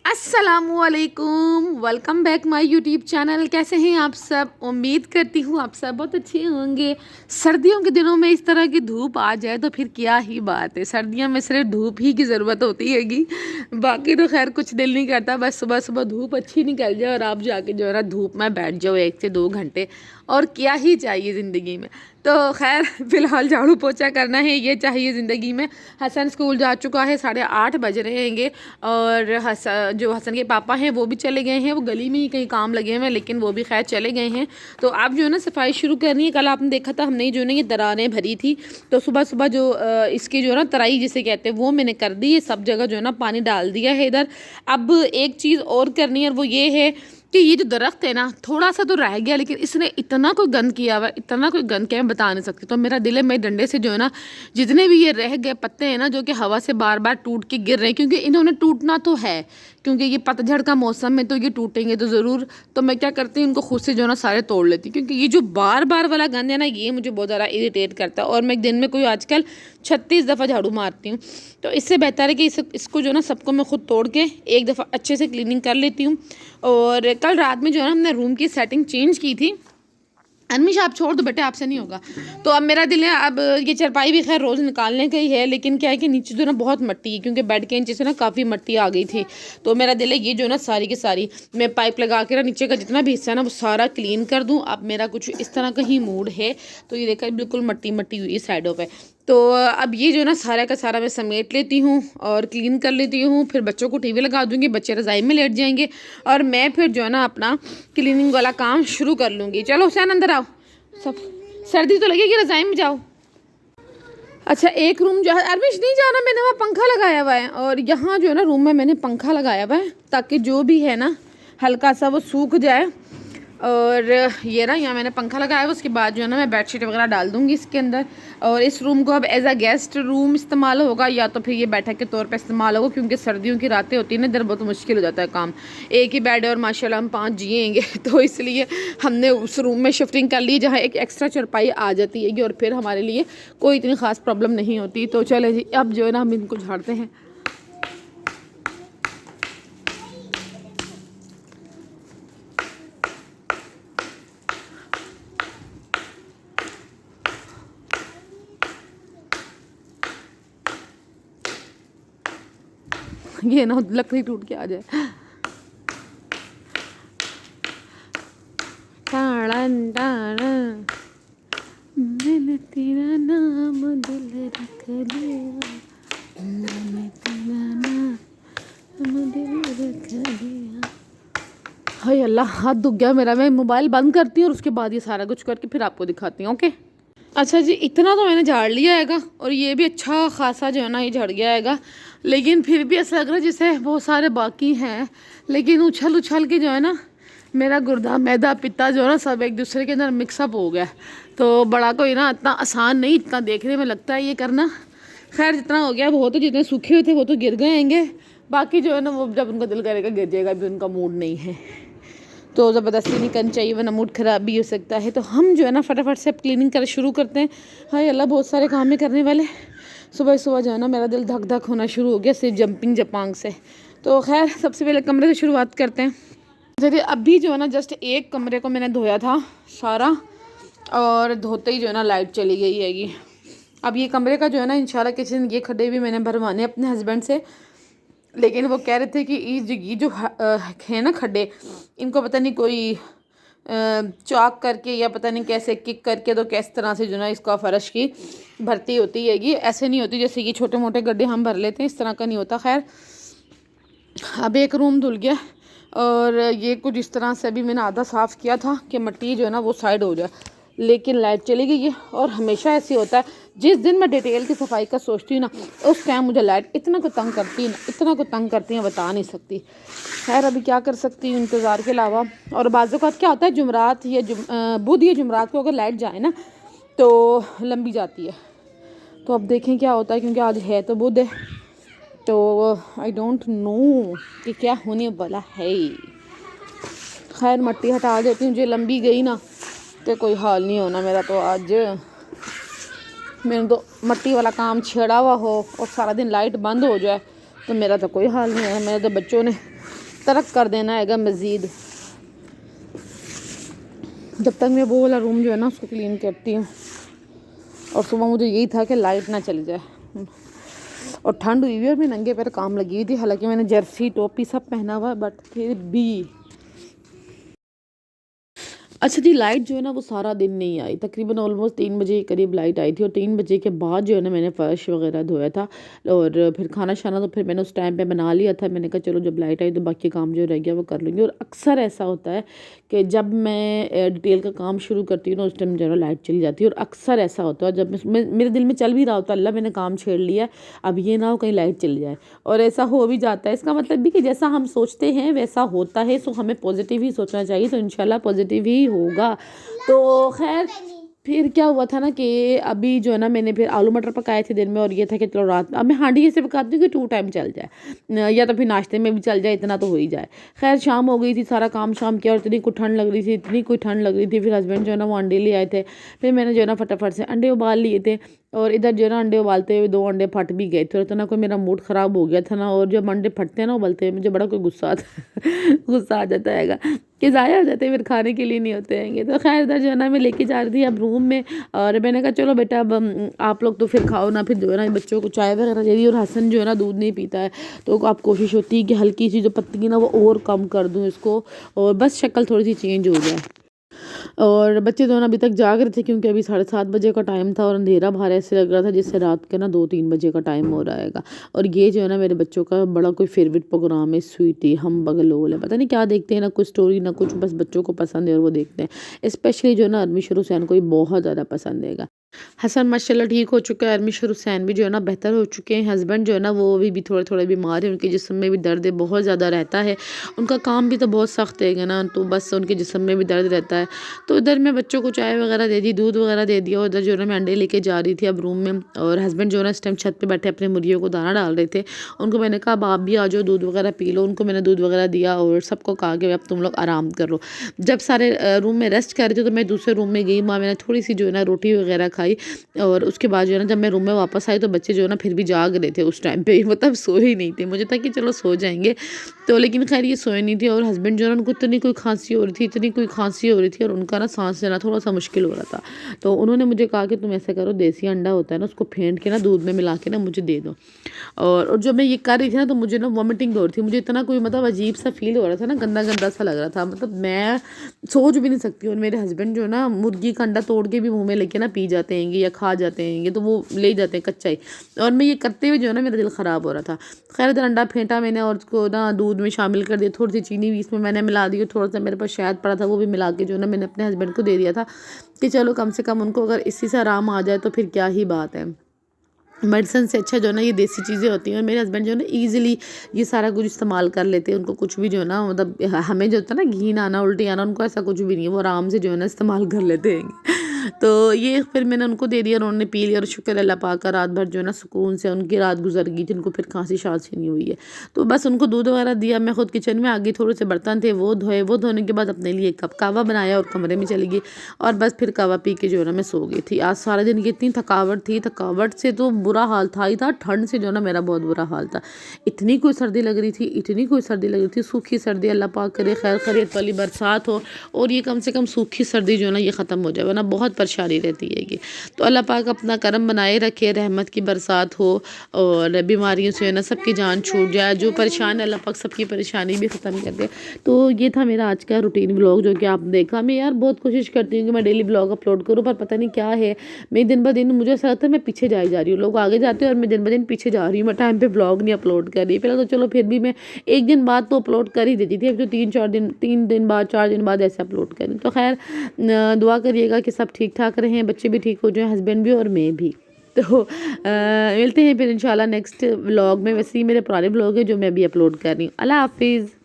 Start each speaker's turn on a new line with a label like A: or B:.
A: अस्सलामुअलैकुम, welcome back my YouTube channel. कैसे हैं आप सब? उम्मीद करती हूँ आप सब बहुत अच्छे होंगे। सर्दियों के दिनों में इस तरह की धूप आ जाए तो फिर क्या ही बात है। सर्दियों में सिर्फ धूप ही की ज़रूरत होती हैगी, बाकी तो खैर कुछ दिल नहीं करता। बस सुबह सुबह धूप अच्छी निकल जाए और आप जाके जो है ना धूप में बैठ जाओ 1 से 2 घंटे, और क्या ही चाहिए ज़िंदगी में। तो खैर फ़िलहाल झाड़ू पोछा करना है, ये चाहिए ज़िंदगी में। हसन स्कूल जा चुका है, 8:30 बज रहे हैंगे, और जो हसन के पापा हैं वो भी चले गए हैं। वो गली में ही कहीं काम लगे हुए हैं, लेकिन वो भी खैर चले गए हैं। तो अब जो है ना सफाई शुरू करनी है। कल आपने देखा था हमने जो है ना ये दरारें भरी थी, तो सुबह सुबह जो इसकी जो है ना तराई जिसे कहते हैं वो मैंने कर दी है। सब जगह जो है ना पानी डाल दिया है इधर। अब एक चीज़ और करनी है, और वो ये है कि ये जो दरख्त है ना थोड़ा सा तो रह गया, लेकिन इसने इतना कोई गंद किया हुआ, इतना कोई गंद किया मैं बता नहीं सकती। तो मेरा दिल है मैं डंडे से जो है ना जितने भी ये रह गए पत्ते हैं ना जो कि हवा से बार बार टूट के गिर रहे हैं, क्योंकि इन्होंने टूटना तो है, क्योंकि ये पतझड़ का मौसम में तो ये टूटेंगे तो ज़रूर। तो मैं क्या करती हूँ इनको खुद से जो है ना सारे तोड़ लेती हूँ, क्योंकि ये जो बार बार वाला गंद है ना ये मुझे बहुत ज़्यादा इरिटेट करता है। और मैं दिन में कोई आजकल 36 दफ़ा झाड़ू मारती हूँ। तो इससे बेहतर है कि इसको जो है ना सबको मैं खुद तोड़ के एक दफ़ा अच्छे से क्लीनिंग कर लेती हूँ। और कल रात में जो है ना हमने रूम की सेटिंग चेंज की थी। अनमिश आप छोड़ दो बेटे, आपसे नहीं होगा। तो अब मेरा दिल है, अब ये चारपाई भी खैर रोज़ निकालने का ही है, लेकिन क्या है कि नीचे जो ना बहुत मिट्टी है, क्योंकि बेड के नीचे से ना काफ़ी मिट्टी आ गई थी। तो मेरा दिल है ये जो ना सारी की सारी मैं पाइप लगा के ना नीचे का जितना भी हिस्सा है ना वो सारा क्लीन कर दूँ। अब मेरा कुछ इस तरह का ही मूड है। तो ये देखा बिल्कुल मिट्टी मिट्टी हुई साइडों पर। तो अब ये जो ना सारा का सारा मैं समेट लेती हूँ और क्लीन कर लेती हूँ। फिर बच्चों को टीवी लगा दूँगी, बच्चे रज़ाई में लेट जाएंगे, और मैं फिर जो है ना अपना क्लीनिंग वाला काम शुरू कर लूँगी। चलो हुसैन अंदर आओ, सब सर्दी तो लगेगी, रज़ाई में जाओ। अच्छा एक रूम जो है अरविश नहीं जाना, मैंने वहाँ पंखा लगाया हुआ है, और यहाँ जो है ना रूम में मैंने पंखा लगाया हुआ है ताकि जो भी है ना हल्का सा वो सूख जाए। और ये ना यहाँ मैंने पंखा लगाया है। उसके बाद जो है ना मैं बेडशीट वगैरह डाल दूँगी इसके अंदर। और इस रूम को अब एज अ गेस्ट रूम इस्तेमाल होगा, या तो फिर ये बैठक के तौर पे इस्तेमाल होगा, क्योंकि सर्दियों की रातें होती हैं ना इधर बहुत मुश्किल हो जाता है काम। एक ही बेड है और माशाल्लाह हम 5 जिएंगे तो इसलिए हमने उस रूम में शिफ्टिंग कर ली जहाँ एक एक्स्ट्रा चारपाई आ जाती है, और फिर हमारे लिए कोई इतनी ख़ास प्रॉब्लम नहीं होती। तो चले जी अब जो है ना हम इनको झाड़ते हैं। ये ना लकड़ी टूट के आ जाए। मैंने तेरा नाम दिल रख लिया, मैंने तेरा नाम दिल रख लिया। हाय अल्लाह, हाथ दुख गया मेरा। मैं मोबाइल बंद करती हूँ और उसके बाद ये सारा कुछ करके फिर आपको दिखाती हूँ। ओके अच्छा जी, इतना तो मैंने झाड़ लिया हैगा, और ये भी अच्छा खासा जो है ना ये झड़ गया हैगा, लेकिन फिर भी ऐसा लग रहा है जैसे बहुत सारे बाकी हैं। लेकिन उछल उछल के जो है ना मेरा गुर्दा मैदा पित्ता जो है ना सब एक दूसरे के अंदर मिक्सअप हो गया। तो बड़ा कोई ना इतना आसान नहीं, इतना देखने में लगता है ये करना। खैर जितना हो गया बहुत है, जितने सूखे हुए थे वो तो गिर गए हैंगे, बाकी जो है ना वो जब उनका दिल करेगा गिर जाएगा, अभी उनका मूड नहीं है। तो ज़बरदस्ती नहीं करनी चाहिए, वरना मूड ख़राब भी हो सकता है। तो हम जो है ना फटाफट से अब क्लीनिंग कर शुरू करते हैं। हाय अल्लाह, बहुत सारे काम है करने वाले। सुबह सुबह जो है ना मेरा दिल धक धक होना शुरू हो गया सिर्फ जंपिंग जपांग से। तो खैर सबसे पहले कमरे से शुरुआत करते हैं। चलिए अभी जो है ना जस्ट एक कमरे को मैंने धोया था सारा, और धोते ही जो है ना लाइट चली गई हैगी। अब ये कमरे का जो है ना इंशाल्लाह किचन ये खड्डे भी मैंने भरवाने अपने हस्बैंड से, लेकिन वो कह रहे थे कि ये जो है ना खड्डे, इनको पता नहीं कोई चॉक करके या पता नहीं कैसे किक करके तो किस तरह से जो ना इसका फ़र्श की भर्ती होती है। ये ऐसे नहीं होती जैसे ये छोटे मोटे गड्ढे हम भर लेते हैं, इस तरह का नहीं होता। खैर अब एक रूम धुल गया, और ये कुछ इस तरह से अभी मैंने आधा साफ़ किया था कि मिट्टी जो है ना वो साइड हो जाए, लेकिन लाइट चली गई है। और हमेशा ऐसे होता है, जिस दिन मैं डिटेल की सफाई का सोचती हूँ ना उस टाइम मुझे लाइट इतना को तंग करती है ना, इतना को तंग करती है बता नहीं सकती। खैर अभी क्या कर सकती हूँ इंतज़ार के अलावा। और बाज़ औक़ात क्या होता है जुमरात या बुध या जुमरात को अगर लाइट जाए ना तो लंबी जाती है। तो अब देखें क्या होता है, क्योंकि आज है तो बुध है, तो आई डोंट नो कि क्या होने वाला है। खैर मिट्टी हटा देती हूँ, जो लंबी गई ना तो कोई हाल नहीं होना मेरा। तो आज मैंने तो मिट्टी वाला काम छेड़ा हुआ हो और सारा दिन लाइट बंद हो जाए तो मेरा तो कोई हाल नहीं है। मेरे तो बच्चों ने तरक कर देना है मज़ीद। जब तक मैं वो वाला रूम जो है ना उसको क्लीन करती हूँ। और सुबह मुझे यही था कि लाइट ना चली जाए, और ठंड हुई हुई और मैं नंगे पैर काम लगी हुई थी। हालांकि मैंने जर्सी टोपी सब पहना हुआ है, बट फिर भी। अच्छा जी, लाइट जो है ना वो सारा दिन नहीं आई, तकरीबन ऑलमोस्ट 3 बजे के करीब लाइट आई थी। और 3 बजे के बाद जो है ना मैंने फ़र्श वगैरह धोया था, और फिर खाना शाना तो फिर मैंने उस टाइम पे बना लिया था। मैंने कहा चलो जब लाइट आई तो बाकी काम जो रह गया वो कर लूँगी। और अक्सर ऐसा होता है कि जब मैं डिटेल का काम शुरू करती हूँ ना, उस टाइम जो है ना लाइट चली जाती है। और अक्सर ऐसा होता है जब मेरे दिल में चल भी रहा होता है, अल्लाह मैंने काम छेड़ लिया है, अब ये ना हो कहीं लाइट चली जाए, और ऐसा हो भी जाता है। इसका मतलब भी कि जैसा हम सोचते हैं वैसा होता है, सो हमें पॉजिटिव ही सोचना चाहिए, तो इंशाल्लाह पॉजिटिव ही होगा। तो खैर फिर क्या हुआ था ना कि अभी जो है ना मैंने फिर आलू मटर पकाए थे दिन में, और ये था कि चलो रात में अब मैं हांडी ऐसे पकाती हूँ कि 2 टाइम चल जाए, या तो फिर नाश्ते में भी चल जाए, इतना तो हो ही जाए। खैर शाम हो गई थी, सारा काम शाम किया, और इतनी कोई ठंड लग रही थी, इतनी कोई ठंड लग रही थी। फिर हस्बैंड जो है ना वो अंडे ले आए थे, फिर मैंने जो है ना फटाफट से अंडे उबाल लिए थे। और इधर जो है ना अंडे उबालते हुए 2 अंडे फट भी गए थे, और इतना कोई मेरा मूड ख़राब हो गया था ना। और जब अंडे फटते हैं ना उबलते हुए, मुझे बड़ा कोई गुस्सा आता है गुस्सा आ जाता है कि ज़ाया हो जाते हैं, फिर खाने के लिए नहीं होते हैं। तो खैर इधर जो है ना मैं लेके जा रही थी अब रूम में, और मैंने कहा चलो बेटा अब आप लोग तो फिर खाओ ना। फिर जो है ना बच्चों को चाय वगैरह दे दी, और हसन जो है ना दूध नहीं पीता है, तो आप कोशिश होती है कि हल्की सी जो पत्ती है ना वो और कम कर दूँ इसको, और बस शक्ल थोड़ी सी चेंज हो जाए। और बच्चे तो ना अभी तक जाग रहे थे, क्योंकि अभी 7:30 बजे का टाइम था, और अंधेरा बाहर ऐसे लग रहा था जिससे रात के ना 2-3 बजे का टाइम हो रहेगा। और ये जो है ना मेरे बच्चों का बड़ा कोई फेवरेट प्रोग्राम है, स्वीटी हम बगलोल है, पता नहीं क्या देखते हैं, ना कुछ स्टोरी ना कुछ, बस बच्चों को पसंद है और वो देखते हैं। स्पेशली जो है ना अरमिश और हुसैन को ये बहुत ज़्यादा पसंद है। हसन माशाल्लाह ठीक हो चुका है, अरमिश और हुसैन भी जो है ना बेहतर हो चुके हैं। हस्बैंड जो है ना वो भी थोड़े थोड़े बीमार है, उनके जिस्म में भी दर्द है, बहुत ज़्यादा रहता है। उनका काम भी तो बहुत सख्त है ना, तो बस उनके जिस्म में भी दर्द रहता है। तो इधर मैं बच्चों को चाय वगैरह दे दी, दूध वगैरह दे दिया, और इधर जो है ना मैं अंडे लेके जा रही थी अब रूम में। और हस्बैंड जो है ना इस टाइम छत पर बैठे अपने मुर्गियों को दाना डाल रहे थे। उनको मैंने कहा अब आप भी आ जाओ, दूध वगैरह पी लो। उनको मैंने दूध वगैरह दिया, और सबको कहा कि अब तुम लोग आराम कर लो। जब सारे रूम में रेस्ट कर रहे थे तो मैं दूसरे रूम में गई, वहाँ मैंने थोड़ी सी जो है ना रोटी वगैरह खाई। और उसके बाद जो है ना जब मैं रूम में वापस आई तो बच्चे जो है ना फिर भी जाग रहे थे उस टाइम पे, मतलब सोए ही नहीं थे। मुझे था कि चलो सो जाएंगे, तो लेकिन खैर ये सोए नहीं थे। और हस्बैंड जो है ना उनको इतनी कोई खांसी हो रही थी, इतनी कोई खांसी हो रही थी, और उनका ना सांस लेना थोड़ा सा मुश्किल हो रहा था। तो उन्होंने मुझे कहा कि तुम ऐसा करो, देसी अंडा होता है ना उसको फेंट के ना दूध में मिला के ना मुझे दे दो। और जब मैं ये कर रही थी ना तो मुझे ना वॉमिटिंग हो रही थी, मुझे इतना कोई मतलब अजीब सा फील हो रहा था ना, गंदा गंदा सा लग रहा था, मतलब मैं सोच भी नहीं सकती। और मेरे हस्बैंड जो है ना मुर्गी का अंडा तोड़ के भी मुँह में लेके ना पी जाते हैं या खा जाते हैं, तो वो ले जाते हैं कच्चा ही। और मैं ये करते हुए जो है ना मेरा दिल ख़राब हो रहा था। खैर इधर अंडा फेंटा मैंने, और उसको ना दूध में शामिल कर दिया, थोड़ी सी चीनी भी इसमें मैंने मिला दी, थोड़ा सा मेरे पास शहद पड़ा था वो भी मिला के जो है ना मैंने अपने हस्बैंड को दे दिया था कि चलो कम से कम उनको अगर इसी से आराम आ जाए तो फिर क्या ही बात है। मेडिसिन से अच्छा जो है ना ये देसी चीज़ें होती हैं। और मेरे हस्बैंड जो है ना ईज़िली ये सारा कुछ इस्तेमाल कर लेते हैं, उनको कुछ भी जो है ना मतलब हमें जो होता है ना घी आना उल्टी आना, उनको ऐसा कुछ भी नहीं है, वो आराम से जो है ना इस्तेमाल कर लेते हैं। तो ये फिर मैंने उनको दे दिया और उन्होंने पी लिया, और शुक्र अल्लाह पाक का रात भर जो है ना सुकून से उनकी रात गुजर गई थी, उनको फिर खांसी शांसी नहीं हुई है। तो बस उनको दूध वगैरह दिया, मैं खुद किचन में आ गई, थोड़े से बर्तन थे वो धोए, वो धोने के बाद अपने लिए एक कप कहवा बनाया और कमरे में चली गई, और बस फिर कहवा पी के जो है ना मैं सो गई थी। आज सारे दिन की इतनी थकावट थी, थकावट से तो बुरा हाल था ही था, ठंड से जो है ना मेरा बहुत बुरा हाल था। इतनी कोई सर्दी लग रही थी, इतनी कोई सर्दी लग रही थी, सूखी सर्दी, अल्लाह पाक करे खैर खैरियत वाली बरसात हो, और ये कम से कम सूखी सर्दी जो है ना ये ख़त्म हो जाए, वरना बहुत परेशानी रहती है ये। तो अल्लाह पाक अपना करम बनाए रखे, रहमत की बरसात हो, और बीमारियों से ना सबकी जान छूट जाए, जो परेशान है अल्लाह पाक सबकी परेशानी भी ख़त्म कर दे। तो ये था मेरा आज का रूटीन व्लॉग जो कि आपने देखा। मैं यार बहुत कोशिश करती हूँ कि मैं डेली व्लॉग अपलोड करूँ, पर पता नहीं क्या है, मैं दिन ब दिन मुझे ऐसा लगता है मैं पीछे जा रही हूँ, लोग आगे जाते हैं और मैं दिन ब दिन पीछे जा रही हूँ, मैं टाइम पे व्लॉग नहीं अपलोड कर रही। पहले तो चलो फिर भी मैं एक दिन बाद तो अपलोड कर ही देती थी, अब जो 3 दिन बाद 4 दिन बाद ऐसे अपलोड करें। तो खैर दुआ करिएगा कि सब ठीक ठाक रहें, बच्चे भी ठीक हो जाएं, हस्बैंड भी और मैं भी। तो मिलते हैं फिर इंशाल्लाह नेक्स्ट व्लॉग में। वैसे ही मेरे पुराने व्लॉग है जो मैं अभी अपलोड कर रही हूँ। अल्लाह हाफिज़।